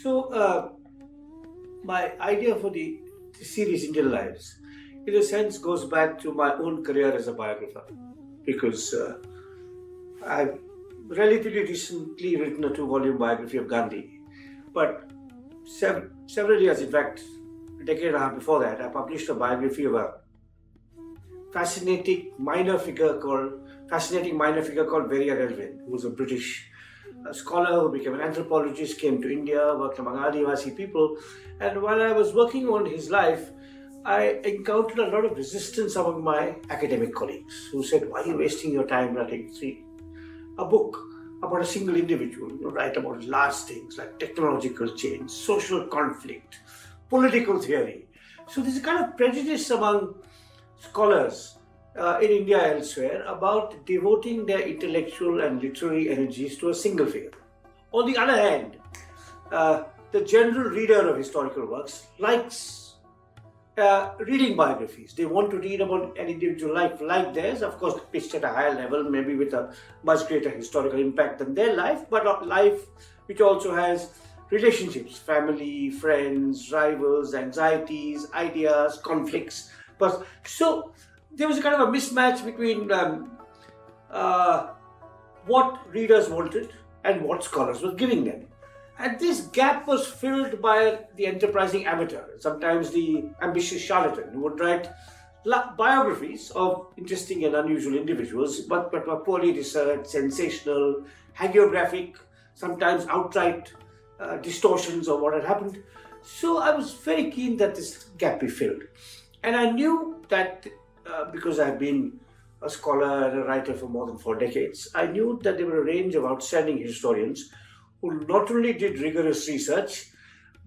My idea for the series Indian Lives, in a sense, goes back to my own career as a biographer, because I've relatively recently written a 2-volume biography of Gandhi, but several years, in fact, a decade and a half before that, I published a biography of a fascinating minor figure called Mauryan, who was a British scholar who became an anthropologist, came to India, worked among Adivasi people, and while I was working on his life, I encountered a lot of resistance among my academic colleagues who said, "Why are you wasting your time writing a book about a single individual? Write about large things like technological change, social conflict, political theory." So there's a kind of prejudice among scholars in India elsewhere about devoting their intellectual and literary energies to a single figure. On the other hand, the general reader of historical works likes reading biographies. They want to read about an individual life like theirs, of course pitched at a higher level, maybe with a much greater historical impact than their life, but a life which also has relationships, family, friends, rivals, anxieties, ideas, conflicts. But so there was a kind of a mismatch between what readers wanted and what scholars were giving them. And this gap was filled by the enterprising amateur, sometimes the ambitious charlatan, who would write biographies of interesting and unusual individuals, but were poorly researched, sensational, hagiographic, sometimes outright distortions of what had happened. So I was very keen that this gap be filled. And I knew that because I've been a scholar and a writer for more than 4 decades, I knew that there were a range of outstanding historians who not only did rigorous research,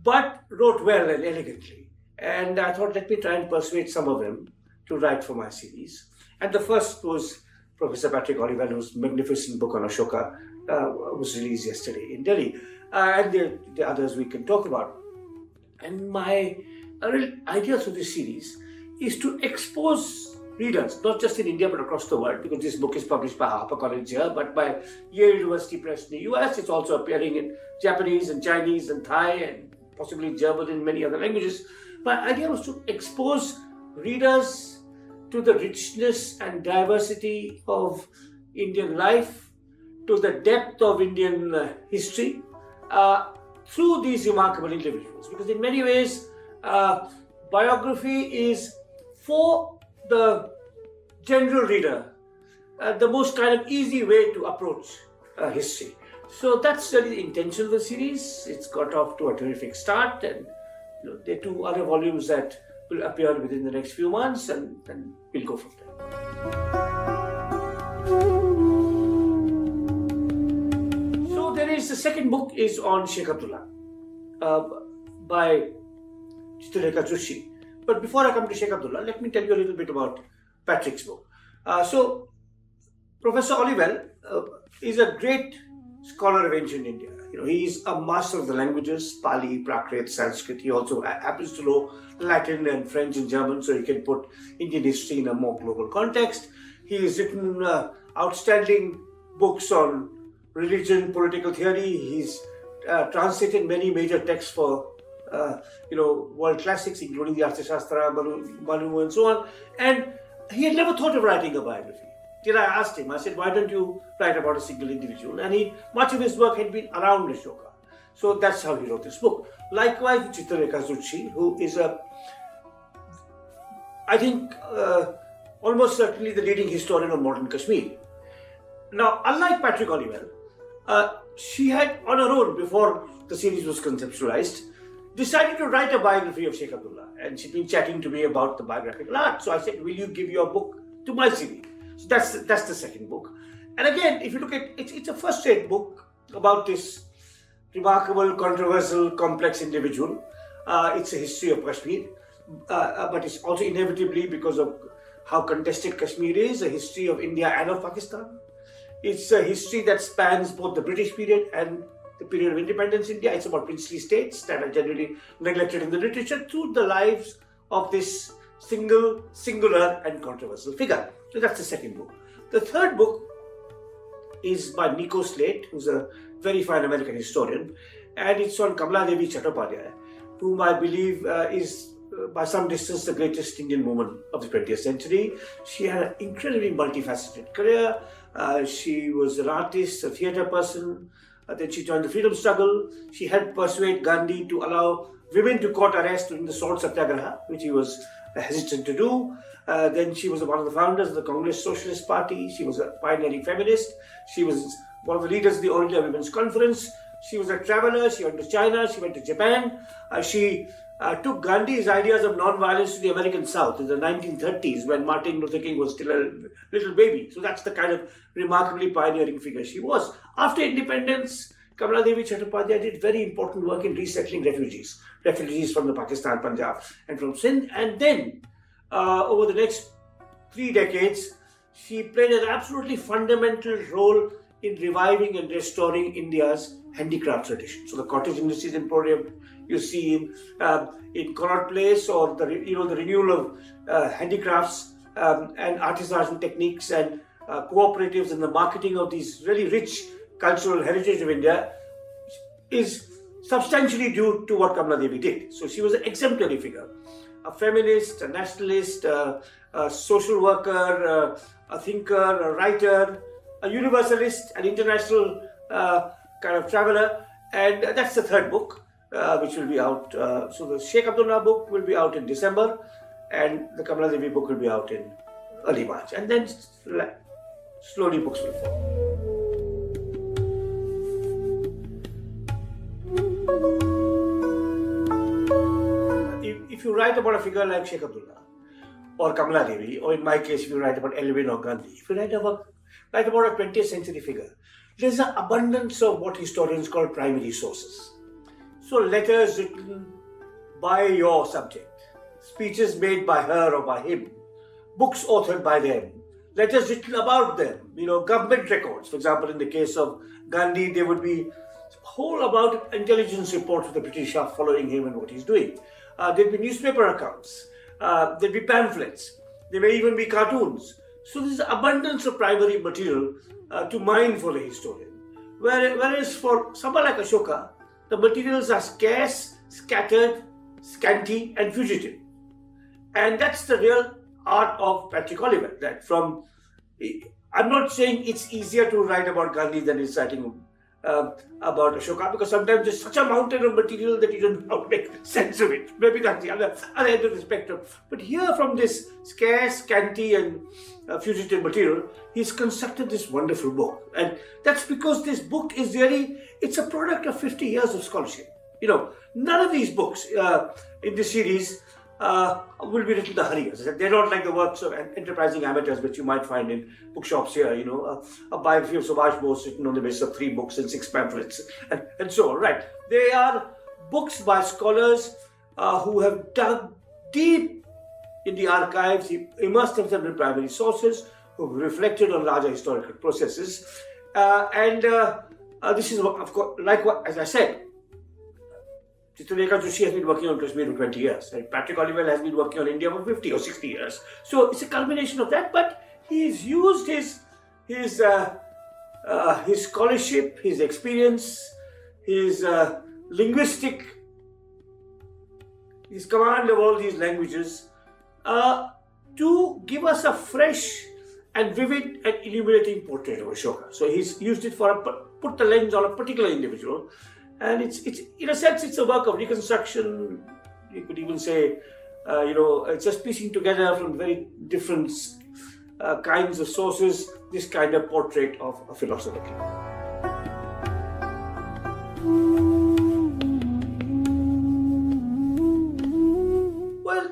but wrote well and elegantly. And I thought, let me try and persuade some of them to write for my series. And the first was Professor Patrick Olivelle, whose magnificent book on Ashoka was released yesterday in Delhi. And the others we can talk about. And my real idea for this series is to expose readers, not just in India but across the world, because this book is published by HarperCollins here, but by Yale University Press in the US. It's also appearing in Japanese and Chinese and Thai and possibly German and many other languages. My idea was to expose readers to the richness and diversity of Indian life, to the depth of Indian history, through these remarkable individuals. Because in many ways, biography is for the general reader the most kind of easy way to approach history. So that's really the intention of the series. It's got off to a terrific start, and there are 2 other volumes that will appear within the next few months, and we'll go from there. So there is the second book is on Sheikh Abdullah by Chitralekha Joshi. But before I come to Sheikh Abdullah, let me tell you a little bit about Patrick's book. So Professor Olivelle is a great scholar of ancient India. He is a master of the languages, Pali, Prakrit, Sanskrit. He also happens to know Latin and French and German, so he can put Indian history in a more global context. He has written outstanding books on religion, political theory. He's translated many major texts for world classics, including the Arthashastra, Manu, and so on. And he had never thought of writing a biography. Till I asked him, I said, "Why don't you write about a single individual?" And much of his work had been around Ashoka. So that's how he wrote this book. Likewise, Chitralekha Joshi, who is I think, almost certainly the leading historian of modern Kashmir. Now, unlike Patrick Olivelle, she had, on her own, before the series was conceptualized, decided to write a biography of Sheikh Abdullah, and she'd been chatting to me about the biographical art. So I said, "Will you give your book to my series?" So that's the second book. And again, if you look at it, it's a first-rate book about this remarkable, controversial, complex individual. It's a history of Kashmir, but it's also inevitably, because of how contested Kashmir is, a history of India and of Pakistan. It's a history that spans both the British period and the period of independence India. It's about princely states that are generally neglected in the literature through the lives of this singular and controversial figure. So that's the second book. The third book is by Nico Slate, who's a very fine American historian, and it's on Kamala Devi Chattopadhyay, whom I believe is by some distance the greatest Indian woman of the 20th century. She had an incredibly multifaceted career. She was an artist, a theatre person. Then she joined the freedom struggle. She helped persuade Gandhi to allow women to court arrest during the salt satyagraha, which he was hesitant to do. Then she was one of the founders of the Congress Socialist Party. She was a pioneering feminist. She was one of the leaders of the All India Women's Conference. She was a traveller. She went to China. She went to Japan. She took Gandhi's ideas of non-violence to the American South in the 1930s when Martin Luther King was still a little baby. So that's the kind of remarkably pioneering figure she was. After independence, Kamala Devi Chattopadhyay did very important work in resettling refugees from the Pakistan, Punjab, and from Sindh. And then, over the next 3 decades, she played an absolutely fundamental role in reviving and restoring India's handicraft tradition. So the cottage industries emporium you see in Connaught Place, or the renewal of handicrafts and artisanal techniques and cooperatives in the marketing of these really rich cultural heritage of India, is substantially due to what Kamala Devi did. So she was an exemplary figure, a feminist, a nationalist, a social worker, a thinker, a writer, a universalist, an international kind of traveler. And that's the third book, which will be out. So the Sheikh Abdullah book will be out in December, and the Kamala Devi book will be out in early March. And then slowly books will follow. If you write about a figure like Sheikh Abdullah or Kamala Devi, or in my case, if you write about Elvin or Gandhi, if you write about a 20th century figure, there's an abundance of what historians call primary sources. So letters written by your subject, speeches made by her or by him, books authored by them, letters written about them, government records. For example, in the case of Gandhi, there would be whole about intelligence reports of the British are following him and what he's doing. There'd be newspaper accounts, there'd be pamphlets, there may even be cartoons. So there's abundance of primary material to mine for the historian. Whereas for someone like Ashoka, the materials are scarce, scattered, scanty, and fugitive. And that's the real art of Patrick Olivelle. That I'm not saying it's easier to write about Gandhi than it's writing about Ashoka, because sometimes there's such a mountain of material that you don't know how to make sense of it. Maybe that's the other end of the spectrum. But here, from this scarce, scanty, and fugitive material, he's constructed this wonderful book. And that's because this book is it's a product of 50 years of scholarship. None of these books in this series will be written in a hurry. They're not like the works of enterprising amateurs which you might find in bookshops here, a biography of Subhash Bose written on the basis of 3 books and 6 pamphlets and so on, right? They are books by scholars who have dug deep in the archives, immersed themselves in primary sources, who have reflected on larger historical processes. This is, of course, like what, as I said, Chitralekha Joshi has been working on Kashmir for 20 years. Right? Patrick Olivelle has been working on India for 50 or 60 years. So it's a culmination of that, but he's used his scholarship, his experience, his linguistic, his command of all these languages to give us a fresh and vivid and illuminating portrait of Ashoka. So he's used it put the lens on a particular individual. And it's in a sense, it's a work of reconstruction. You could even say, it's just piecing together from very different kinds of sources this kind of portrait of a philosopher king. Well,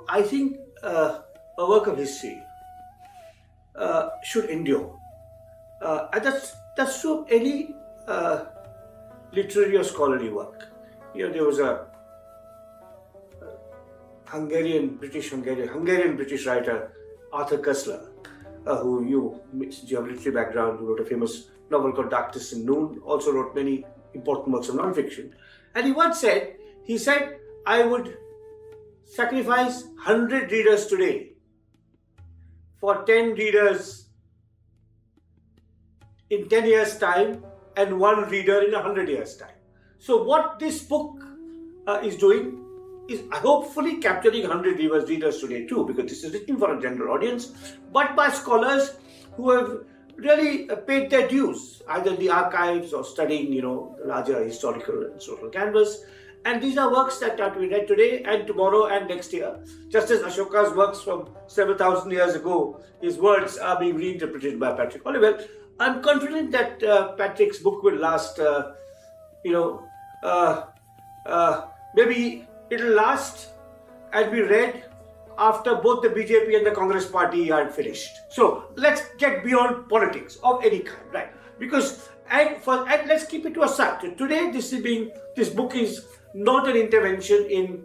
I think a work of history should endure. And that's true of any literary or scholarly work. There was a Hungarian-British writer, Arthur Koestler, who since you have a literary background, who wrote a famous novel called Darkness and Noon, also wrote many important works of non-fiction. And he once said, I would sacrifice 100 readers today for 10 readers in 10 years' time and 1 reader in 100 years' time. So what this book is doing is hopefully capturing 100 readers today too, because this is written for a general audience, but by scholars who have really paid their dues, either in the archives or studying, the larger historical and social canvas. And these are works that are to be read today and tomorrow and next year. Just as Ashoka's works from several thousand years ago, his words are being reinterpreted by Patrick Olivelle. I'm confident that Patrick's book will last, maybe it'll last and be read after both the BJP and the Congress party are finished. So let's get beyond politics of any kind, right? Because and let's keep it to a side. Today, this book is not an intervention in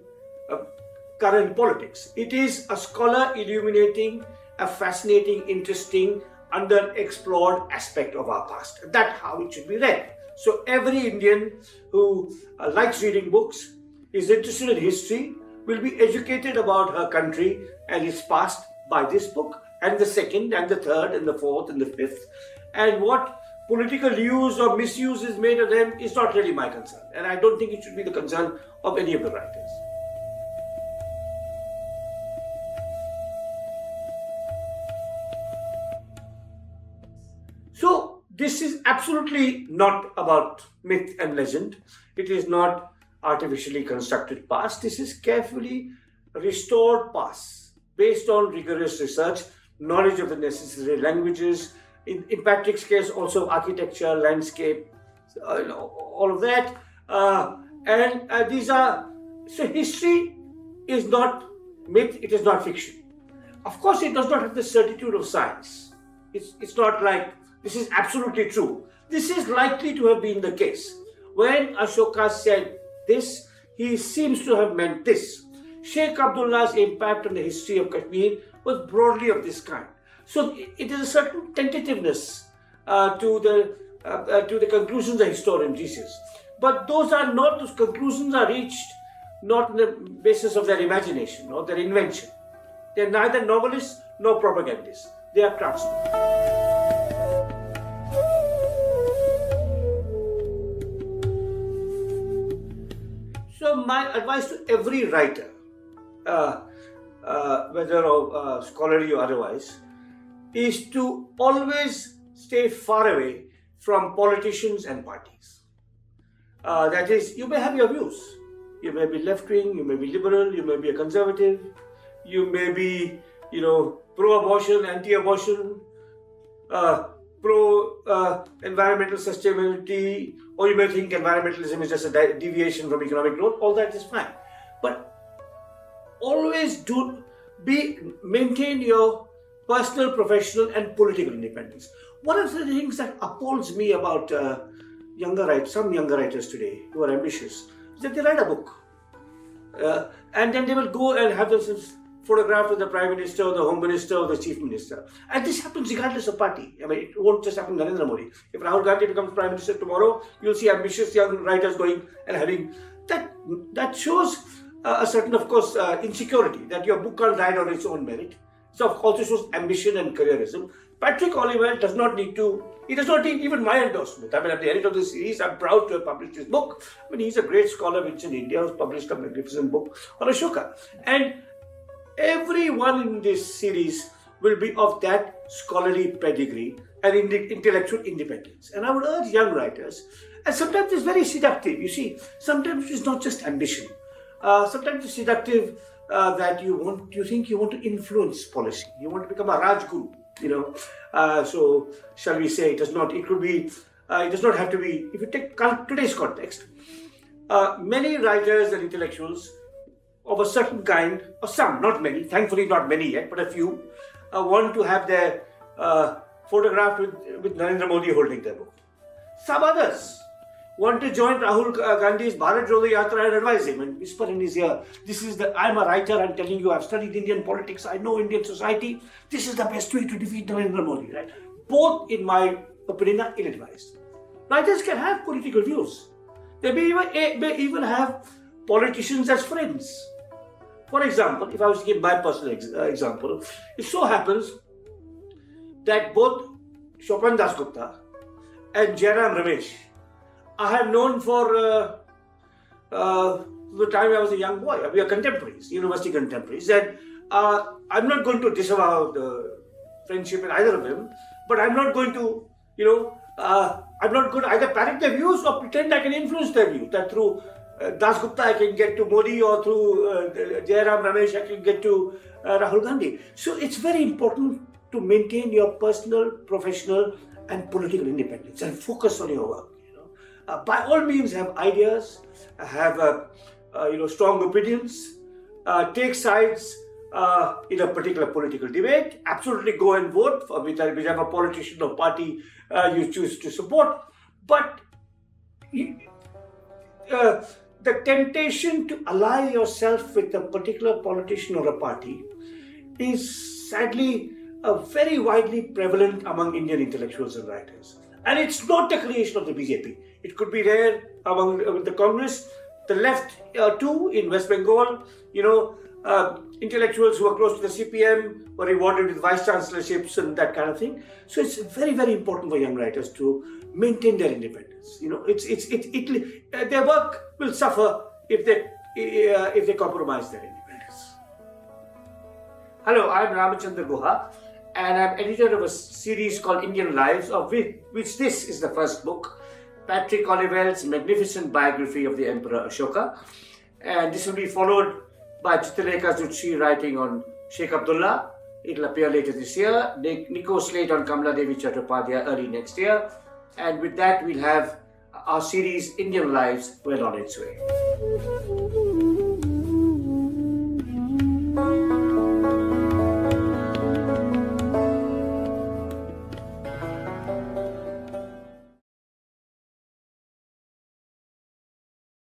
current politics. It is a scholar illuminating a fascinating, interesting, underexplored aspect of our past. That's how it should be read. So every Indian who likes reading books, is interested in history, will be educated about her country and its past by this book, and the second, and the third, and the fourth, and the fifth. And what political use or misuse is made of them is not really my concern. And I don't think it should be the concern of any of the writers. So this is absolutely not about myth and legend. It is not artificially constructed past. This is carefully restored past based on rigorous research, knowledge of the necessary languages, in Patrick's case also architecture, landscape, all of that. These are, so history is not myth, it is not fiction. Of course, it does not have the certitude of science. It's not like this is absolutely true. This is likely to have been the case. When Ashoka said this, he seems to have meant this. Sheikh Abdullah's impact on the history of Kashmir was broadly of this kind. So it is a certain tentativeness to the conclusions the historian reaches. But those conclusions are reached not on the basis of their imagination or their invention. They are neither novelists nor propagandists. They are craftsmen. So my advice to every writer, whether scholarly or otherwise, is to always stay far away from politicians and parties. That is, you may have your views. You may be left-wing, you may be liberal, you may be a conservative, you may be, pro-abortion, anti-abortion, pro-environmental sustainability, or you may think environmentalism is just a deviation from economic growth. All that is fine. But always maintain your personal, professional, and political independence. One of the things that appalls me about some younger writers today who are ambitious is that they write a book and then they will go and have themselves photographed with the Prime Minister or the Home Minister or the Chief Minister. And this happens regardless of party. I mean, it won't just happen to Narendra Modi. If Rahul Gandhi becomes Prime Minister tomorrow, you'll see ambitious young writers going and having that. That shows a certain, of course, insecurity that your book can't ride on its own merit. So it also shows ambition and careerism. Patrick Olivelle does not need even my endorsement. I mean, at the end of this series, I'm proud to have published his book. I mean, he's a great scholar which in India has published a magnificent book on Ashoka. And everyone in this series will be of that scholarly pedigree and intellectual independence. And I would urge young writers, and sometimes it's very seductive. You see, sometimes it's not just ambition. Sometimes it's seductive that you think you want to influence policy. You want to become a Rajguru, So shall we say, it does not have to be, if you take today's context, many writers and intellectuals of a certain kind, or some, not many, thankfully not many yet, but a few, want to have their photograph with Narendra Modi holding their book. Some others want to join Rahul Gandhi's Bharat Jodo Yatra and advise him and whisper in his ear, I'm a writer, I'm telling you, I've studied Indian politics, I know Indian society, this is the best way to defeat Narendra Modi, right? Both, in my opinion, are ill-advised. Writers can have political views. They may even have politicians as friends. For example, if I was to give my personal example, it so happens that both Shopan Dasgupta and Jairam Ramesh I have known for the time I was a young boy. We are contemporaries, university contemporaries, and I'm not going to disavow the friendship in either of them, but I'm not going to, I'm not going to either parrot their views or pretend I can influence their views. That through Das Gupta I can get to Modi, or through Jairam Ramesh I can get to Rahul Gandhi. So it's very important to maintain your personal, professional, and political independence and focus on your work. By all means, have ideas, have strong opinions, take sides in a particular political debate. Absolutely go and vote for whichever politician or party you choose to support. But the temptation to ally yourself with a particular politician or a party is sadly very widely prevalent among Indian intellectuals and writers. And it's not a creation of the BJP. It could be there among the Congress, the left too, in West Bengal. Intellectuals who are close to the CPM were rewarded with vice chancellorships and that kind of thing. So it's very, very important for young writers to maintain their independence. Their work will suffer if they compromise their independence. Hello, I'm Ramachandra Guha, and I'm editor of a series called Indian Lives, of which this is the first book, Patrick Olivelle's magnificent biography of the Emperor Ashoka. And this will be followed by Chitralekha Jutshi writing on Sheikh Abdullah. It will appear later this year. Nico Slate on Kamala Devi Chattopadhyay early next year. And with that, we'll have our series Indian Lives well on its way.